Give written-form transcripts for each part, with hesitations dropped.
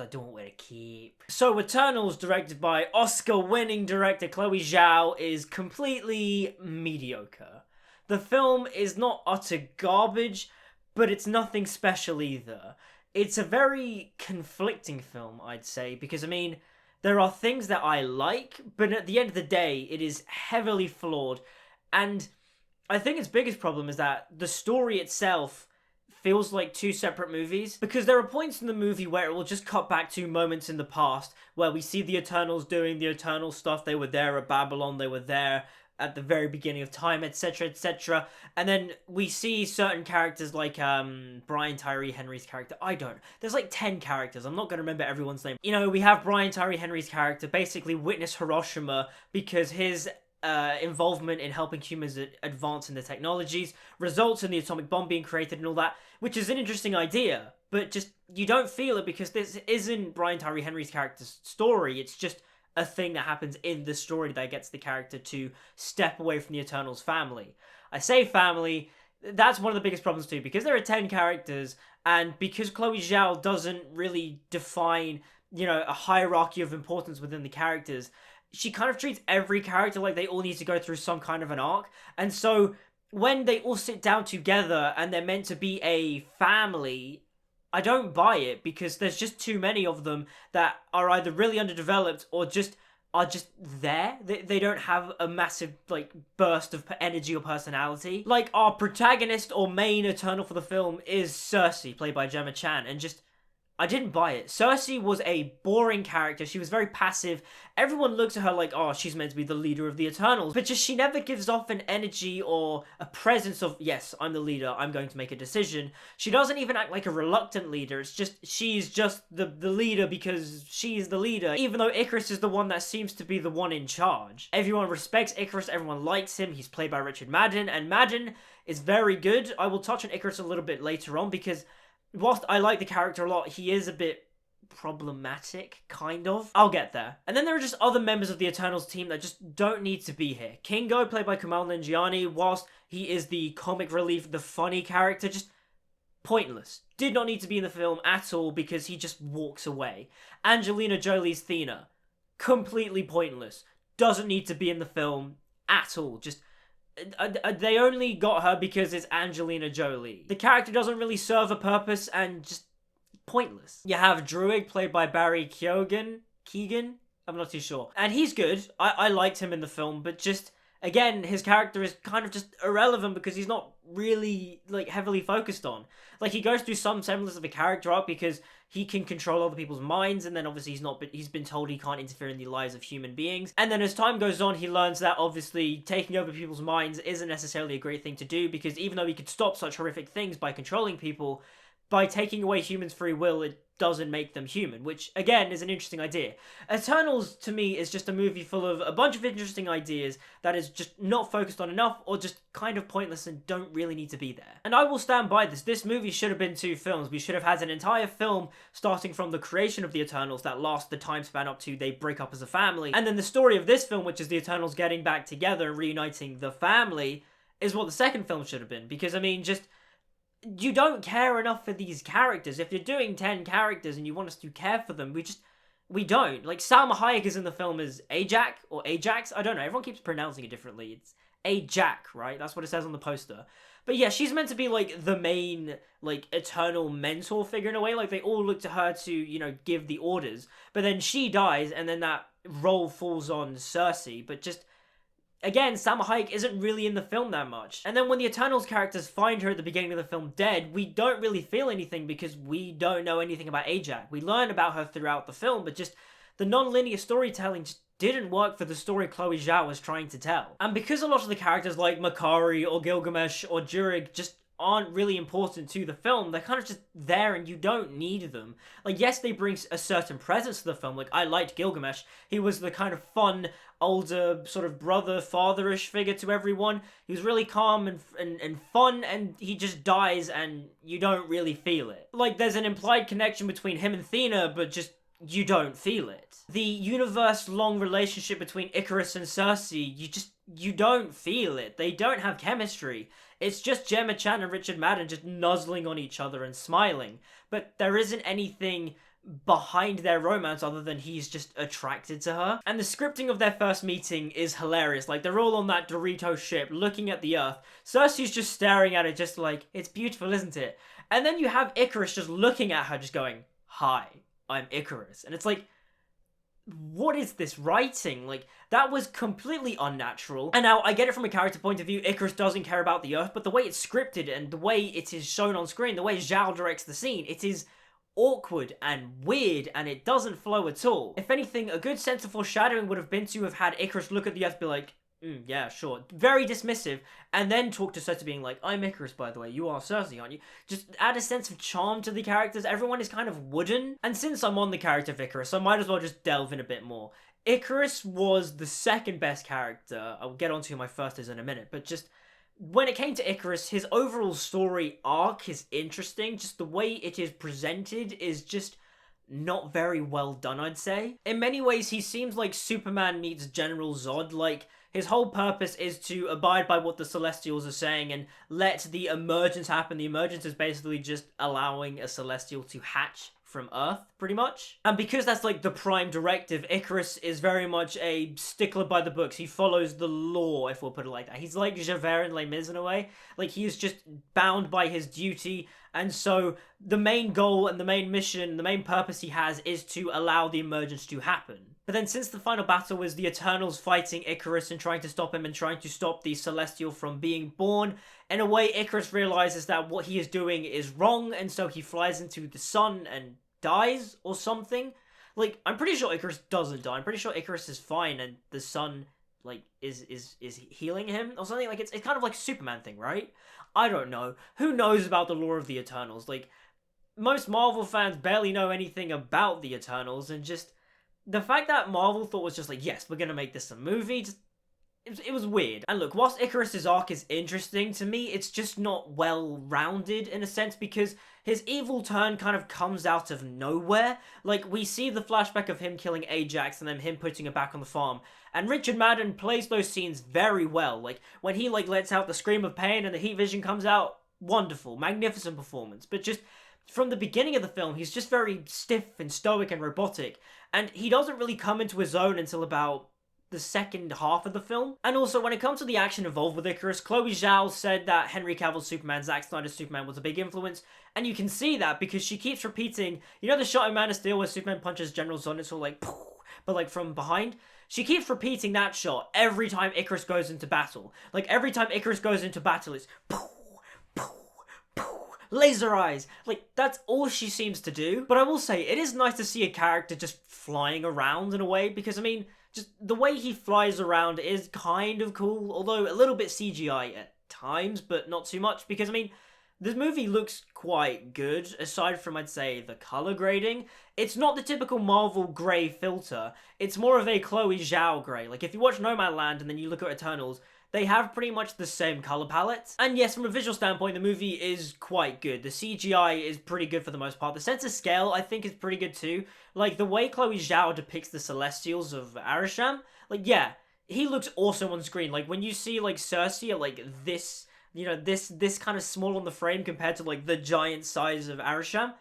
I don't know where to keep. So Eternals, directed by Oscar-winning director Chloé Zhao, is completely mediocre. The film is not utter garbage, but it's nothing special either. It's a very conflicting film, I'd say, because, I mean, there are things that I like, but at the end of the day, it is heavily flawed. And I think its biggest problem is that the story itself feels like two separate movies, because there are points in the movie where it will just cut back to moments in the past where we see the Eternals doing the Eternal stuff. They were there at Babylon, they were there at the very beginning of time, etc, etc. And then we see certain characters like Brian Tyree Henry's character. There's like 10 characters, I'm not going to remember everyone's name. You know, we have Brian Tyree Henry's character basically witness Hiroshima because his involvement in helping humans advance in their technologies results in the atomic bomb being created and all that, which is an interesting idea, but just you don't feel it because this isn't Brian Tyree Henry's character's story. It's just a thing that happens in the story that gets the character to step away from the Eternals family. I say family, that's one of the biggest problems too, because there are 10 characters, and because Chloé Zhao doesn't really define, you know, a hierarchy of importance within the characters, she kind of treats every character like they all need to go through some kind of an arc. And so when they all sit down together and they're meant to be a family, I don't buy it, because there's just too many of them that are either really underdeveloped or are just there. They don't have a massive, like, burst of energy or personality. Like, our protagonist or main Eternal for the film is Cersei, played by Gemma Chan, and just I didn't buy it. Cersei was a boring character. She was very passive. Everyone looks at her like, oh, she's meant to be the leader of the Eternals. But just she never gives off an energy or a presence of, yes, I'm the leader, I'm going to make a decision. She doesn't even act like a reluctant leader. It's just, she's just the leader because she's the leader. Even though Ikaris is the one that seems to be the one in charge. Everyone respects Ikaris, everyone likes him. He's played by Richard Madden, and Madden is very good. I will touch on Ikaris a little bit later on, because whilst I like the character a lot, he is a bit problematic, kind of. I'll get there. And then there are just other members of the Eternals team that just don't need to be here. Kingo, played by Kumail Nanjiani, whilst he is the comic relief, the funny character, just pointless. Did not need to be in the film at all because he just walks away. Angelina Jolie's Thena, completely pointless. Doesn't need to be in the film at all. Just they only got her because it's Angelina Jolie. The character doesn't really serve a purpose and just pointless. You have Druig, played by Barry Keoghan. I'm not too sure. And he's good. I liked him in the film, but just, again, his character is kind of just irrelevant because he's not really, like, heavily focused on. Like, he goes through some semblance of a character arc because he can control other people's minds, and then obviously he's been told he can't interfere in the lives of human beings. And then as time goes on, he learns that obviously taking over people's minds isn't necessarily a great thing to do, because even though he could stop such horrific things by controlling people, by taking away humans' free will, it doesn't make them human, which, again, is an interesting idea. Eternals, to me, is just a movie full of a bunch of interesting ideas that is just not focused on enough, or just kind of pointless and don't really need to be there. And I will stand by this. This movie should have been 2 films. We should have had an entire film starting from the creation of the Eternals that lasts the time span up to they break up as a family. And then the story of this film, which is the Eternals getting back together and reuniting the family, is what the second film should have been. Because, I mean, just, you don't care enough for these characters. If you're doing 10 characters and you want us to care for them, we don't. Like, Salma Hayek is in the film as Ajax, or Ajax, I don't know, everyone keeps pronouncing it differently. It's Ajax, right? That's what it says on the poster. But yeah, she's meant to be, like, the main, like, Eternal mentor figure in a way. Like, they all look to her to, you know, give the orders. But then she dies, and then that role falls on Cersei. But just, again, Salma Hayek isn't really in the film that much. And then when the Eternals characters find her at the beginning of the film dead, we don't really feel anything because we don't know anything about Ajax. We learn about her throughout the film, but just the non-linear storytelling just didn't work for the story Chloé Zhao was trying to tell. And because a lot of the characters like Makari or Gilgamesh or Druig just aren't really important to the film, they're kind of just there and you don't need them. Like, yes, they bring a certain presence to the film. Like, I liked Gilgamesh. He was the kind of fun, older, sort of brother, fatherish figure to everyone. He was really calm and fun, and he just dies and you don't really feel it. Like, there's an implied connection between him and Thena, but just, you don't feel it. The universe-long relationship between Ikaris and Cersei, you don't feel it. They don't have chemistry. It's just Gemma Chan and Richard Madden just nuzzling on each other and smiling. But there isn't anything behind their romance other than he's just attracted to her. And the scripting of their first meeting is hilarious. Like, they're all on that Dorito ship looking at the Earth. Cersei's just staring at it, just like, it's beautiful, isn't it? And then you have Icarus just looking at her, just going, hi, I'm Icarus. And it's like, what is this writing? Like, that was completely unnatural. And now, I get it from a character point of view, Icarus doesn't care about the Earth, but the way it's scripted and the way it is shown on screen, the way Zhao directs the scene, it is awkward and weird, and it doesn't flow at all. If anything, a good sense of foreshadowing would have been to have had Icarus look at the Earth, be like, yeah, sure. Very dismissive, and then talk to Cersei being like, I'm Icarus, by the way, you are Cersei, aren't you? Just add a sense of charm to the characters. Everyone is kind of wooden, and since I'm on the character of Icarus, I might as well just delve in a bit more. Icarus was the second best character. I'll get onto who my first is in a minute, but just when it came to Icarus, his overall story arc is interesting. Just the way it is presented is just not very well done, I'd say. In many ways, he seems like Superman meets General Zod. Like, his whole purpose is to abide by what the Celestials are saying and let the emergence happen. The emergence is basically just allowing a Celestial to hatch from Earth, pretty much. And because that's like the prime directive, Icarus is very much a stickler by the books. He follows the law, if we'll put it like that. He's like Javert and Les Mis in a way. Like, he is just bound by his duty, and so the main goal and the main mission, the main purpose he has is to allow the emergence to happen. But then since the final battle was the Eternals fighting Icarus and trying to stop him and trying to stop the Celestial from being born, in a way Icarus realizes that what he is doing is wrong, and so he flies into the sun and dies or something. Like, I'm pretty sure Icarus doesn't die. I'm pretty sure Icarus is fine and the sun, like, is healing him or something. Like, it's kind of like a Superman thing, right? I don't know. Who knows about the lore of the Eternals? Like, most Marvel fans barely know anything about the Eternals, and just the fact that Marvel thought was just like, yes, we're gonna make this a movie, just, it was weird. And look, whilst Icarus's arc is interesting, to me, it's just not well-rounded in a sense, because his evil turn kind of comes out of nowhere. Like, we see the flashback of him killing Ajax and then him putting her back on the farm. And Richard Madden plays those scenes very well. Like, when he, like, lets out the scream of pain and the heat vision comes out, wonderful, magnificent performance. But just from the beginning of the film, he's just very stiff and stoic and robotic. And he doesn't really come into his own until about the second half of the film. And also, when it comes to the action involved with Icarus, Chloé Zhao said that Henry Cavill's Superman, Zack Snyder's Superman, was a big influence, and you can see that because she keeps repeating, you know the shot in Man of Steel where Superman punches General Zod, it's all like, but like from behind? She keeps repeating that shot every time Icarus goes into battle. Like, every time Icarus goes into battle, it's laser eyes. Like, that's all she seems to do. But I will say, it is nice to see a character just flying around in a way, because, I mean, just the way he flies around is kind of cool, although a little bit CGI at times, but not too much, because, I mean, this movie looks quite good, aside from, I'd say, the color grading. It's not the typical Marvel grey filter, it's more of a Chloé Zhao grey. Like, if you watch Nomadland and then you look at Eternals, they have pretty much the same color palette. And yes, from a visual standpoint, the movie is quite good. The CGI is pretty good for the most part. The sense of scale, I think, is pretty good too. Like, the way Chloé Zhao depicts the Celestials of Arisham, like, yeah, he looks awesome on screen. Like, when you see, like, Cersei at, like, this, you know, this kind of small on the frame compared to, like, the giant size of Arisham,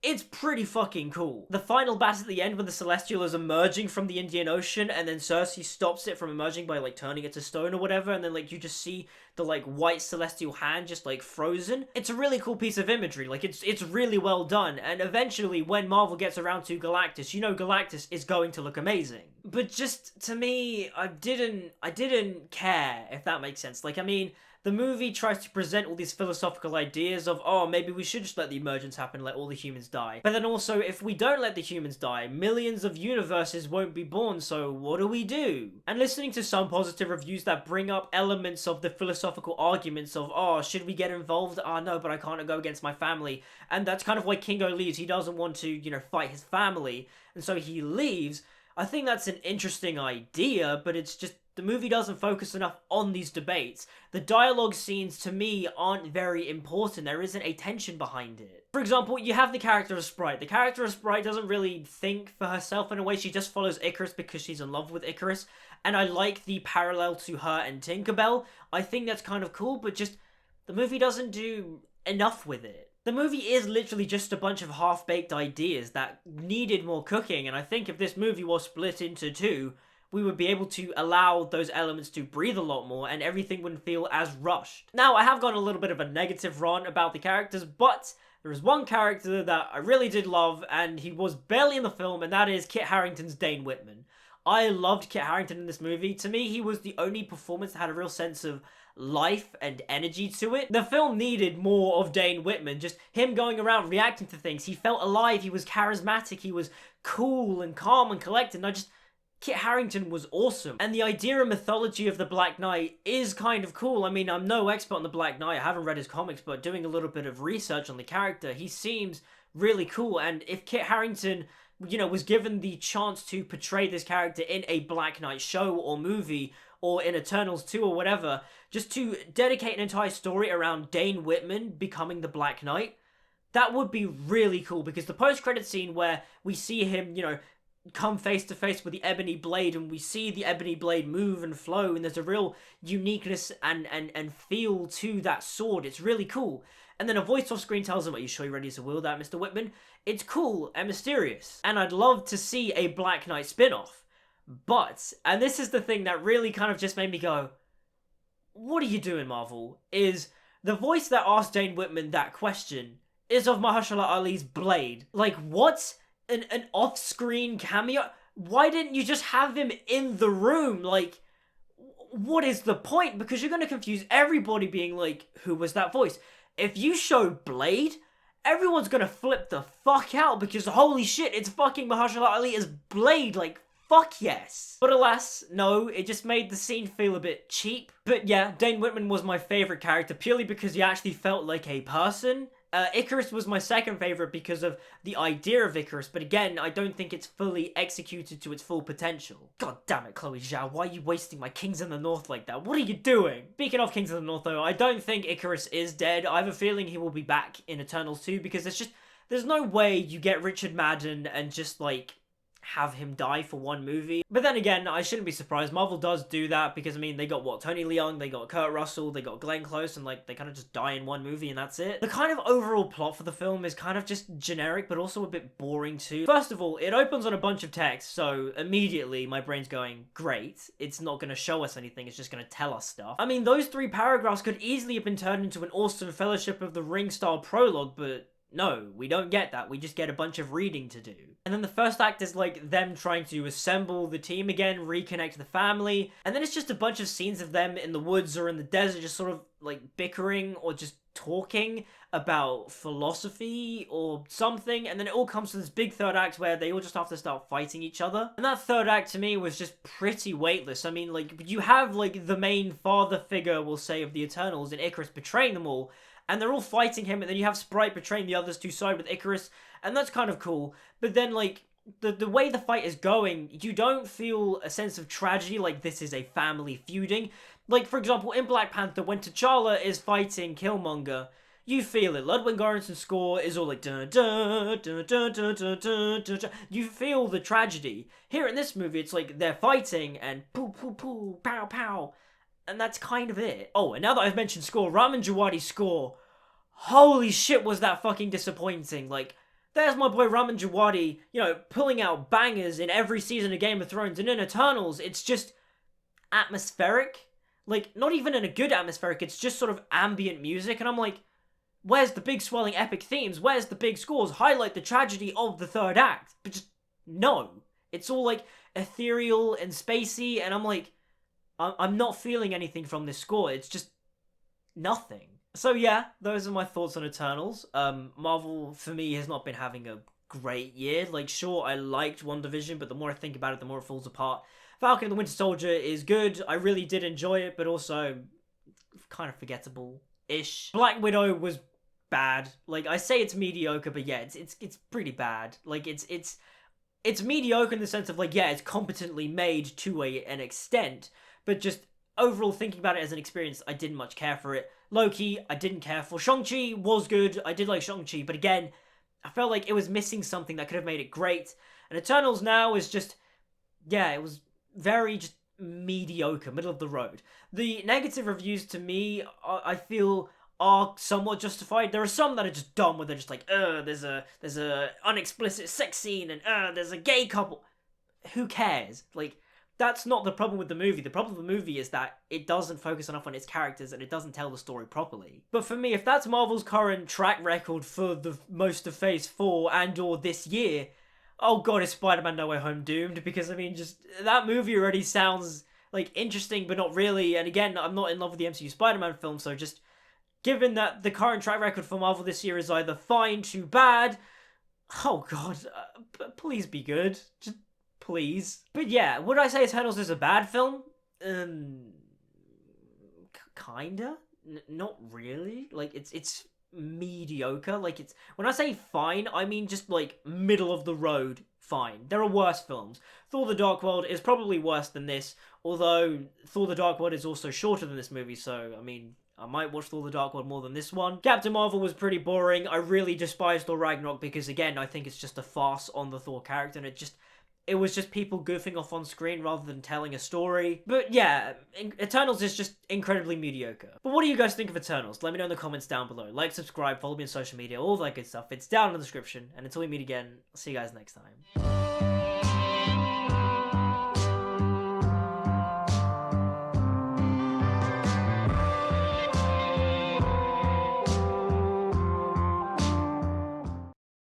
it's pretty fucking cool. The final battle at the end when the Celestial is emerging from the Indian Ocean and then Cersei stops it from emerging by, like, turning it to stone or whatever, and then, like, you just see the, like, white Celestial hand just, like, frozen. It's a really cool piece of imagery. Like, it's really well done, and eventually, when Marvel gets around to Galactus, you know Galactus is going to look amazing. But just, to me, I didn't care, if that makes sense. Like, I mean, the movie tries to present all these philosophical ideas of, oh, maybe we should just let the emergence happen and let all the humans die. But then also, if we don't let the humans die, millions of universes won't be born, so what do we do? And listening to some positive reviews that bring up elements of the philosophical arguments of, oh, should we get involved? Oh, no, but I can't go against my family. And that's kind of why Kingo leaves. He doesn't want to, you know, fight his family, and so he leaves. I think that's an interesting idea, but it's just, the movie doesn't focus enough on these debates. The dialogue scenes, to me, aren't very important. There isn't a tension behind it. For example, you have the character of Sprite. The character of Sprite doesn't really think for herself in a way. She just follows Icarus because she's in love with Icarus. And I like the parallel to her and Tinkerbell. I think that's kind of cool, but just, the movie doesn't do enough with it. The movie is literally just a bunch of half-baked ideas that needed more cooking, and I think if this movie was split into two, we would be able to allow those elements to breathe a lot more and everything wouldn't feel as rushed. Now, I have gone a little bit of a negative rant about the characters, but there is one character that I really did love, and he was barely in the film, and that is Kit Harington's Dane Whitman. I loved Kit Harington in this movie. To me, he was the only performance that had a real sense of life and energy to it. The film needed more of Dane Whitman, just him going around reacting to things. He felt alive, he was charismatic, he was cool and calm and collected, and Kit Harington was awesome. And the idea and mythology of the Black Knight is kind of cool. I mean, I'm no expert on the Black Knight, I haven't read his comics, but doing a little bit of research on the character, he seems really cool. And if Kit Harington, was given the chance to portray this character in a Black Knight show or movie, or in Eternals 2 or whatever, just to dedicate an entire story around Dane Whitman becoming the Black Knight, that would be really cool, because the post-credit scene where we see him, come face to face with the ebony blade, and we see the ebony blade move and flow, and there's a real uniqueness and feel to that sword. It's really cool. And then a voice off screen tells him, "Are you sure you're ready to wield that, Mr. Whitman?" It's cool and mysterious. And I'd love to see a Black Knight spin-off. But, and this is the thing that really kind of just made me go, what are you doing, Marvel? Is the voice that asked Dane Whitman that question is of Mahershala Ali's Blade. Like, what? An off-screen cameo? Why didn't you just have him in the room? Like, what is the point? Because you're going to confuse everybody being like, who was that voice? If you show Blade, everyone's going to flip the fuck out because holy shit, it's fucking Mahershala Ali as Blade. Like, fuck yes. But alas, no, it just made the scene feel a bit cheap. But yeah, Dane Whitman was my favourite character purely because he actually felt like a person. Icarus was my second favourite because of the idea of Icarus, but again, I don't think it's fully executed to its full potential. God damn it, Chloé Zhao, why are you wasting my Kings in the North like that? What are you doing? Speaking of Kings in the North though, I don't think Icarus is dead. I have a feeling he will be back in Eternals 2 because there's no way you get Richard Madden and just like have him die for one movie. But then again, I shouldn't be surprised. Marvel does do that because, I mean, they got, Tony Leung, they got Kurt Russell, they got Glenn Close, and, like, they kind of just die in one movie and that's it. The kind of overall plot for the film is kind of just generic, but also a bit boring too. First of all, it opens on a bunch of text, so immediately my brain's going, great, it's not going to show us anything, it's just going to tell us stuff. I mean, those 3 paragraphs could easily have been turned into an awesome Fellowship of the Ring-style prologue, but no, we don't get that. We just get a bunch of reading to do. And then the first act is like them trying to assemble the team again, reconnect the family. And then it's just a bunch of scenes of them in the woods or in the desert just sort of like bickering or just talking about philosophy or something. And then it all comes to this big third act where they all just have to start fighting each other. And that third act to me was just pretty weightless. I mean, like, you have like the main father figure, we'll say, of the Eternals and Icarus betraying them all. And they're all fighting him, and then you have Sprite betraying the others to side with Icarus, and that's kind of cool. But then, like, the way the fight is going, you don't feel a sense of tragedy, like this is a family feuding. Like, for example, in Black Panther, when T'Challa is fighting Killmonger, you feel it. Ludwig Göransson's score is all like dun dun dun dun dun dun dun dun dun. You feel the tragedy. Here in this movie, it's like they're fighting, and poo poo poo, pow pow. And that's kind of it. Oh, and now that I've mentioned score, Ramin Djawadi's score, holy shit was that fucking disappointing. Like, there's my boy Ramin Djawadi, pulling out bangers in every season of Game of Thrones, and in Eternals, it's just atmospheric. Like, not even in a good atmospheric, it's just sort of ambient music, and I'm like, where's the big swelling epic themes? Where's the big scores? Highlight the tragedy of the third act. But just, no. It's all, like, ethereal and spacey, and I'm like, I'm not feeling anything from this score. It's just nothing. So yeah, those are my thoughts on Eternals. Marvel, for me, has not been having a great year. Like, sure, I liked WandaVision, but the more I think about it, the more it falls apart. Falcon and the Winter Soldier is good. I really did enjoy it, but also kind of forgettable-ish. Black Widow was bad. Like, I say it's mediocre, but yeah, it's pretty bad. Like, it's mediocre in the sense of, like, yeah, it's competently made to an extent, but just overall thinking about it as an experience, I didn't much care for it. Loki, I didn't care for. Shang-Chi was good. I did like Shang-Chi, but again, I felt like it was missing something that could have made it great. And Eternals now is just, yeah, it was very just mediocre, middle of the road. The negative reviews to me, I feel, are somewhat justified. There are some that are just dumb, where they're just like, there's a unexplicit sex scene, and there's a gay couple. Who cares? Like, that's not the problem with the movie. The problem with the movie is that it doesn't focus enough on its characters and it doesn't tell the story properly. But for me, if that's Marvel's current track record for the most of Phase 4 and or this year, oh god, is Spider-Man No Way Home doomed? Because, I mean, just that movie already sounds, like, interesting, but not really. And again, I'm not in love with the MCU Spider-Man film, so just given that the current track record for Marvel this year is either fine to bad, oh god, please be good. Just please. But yeah, would I say Eternals is a bad film? Kinda? Not really. Like, it's mediocre. Like, it's, when I say fine, I mean just, like, middle of the road fine. There are worse films. Thor the Dark World is probably worse than this, although Thor the Dark World is also shorter than this movie, so, I mean, I might watch Thor the Dark World more than this one. Captain Marvel was pretty boring. I really despise Thor Ragnarok because, again, I think it's just a farce on the Thor character, and it was just people goofing off on screen rather than telling a story. But yeah, Eternals is just incredibly mediocre. But what do you guys think of Eternals? Let me know in the comments down below. Like, subscribe, follow me on social media, all that good stuff. It's down in the description. And until we meet again, I'll see you guys next time.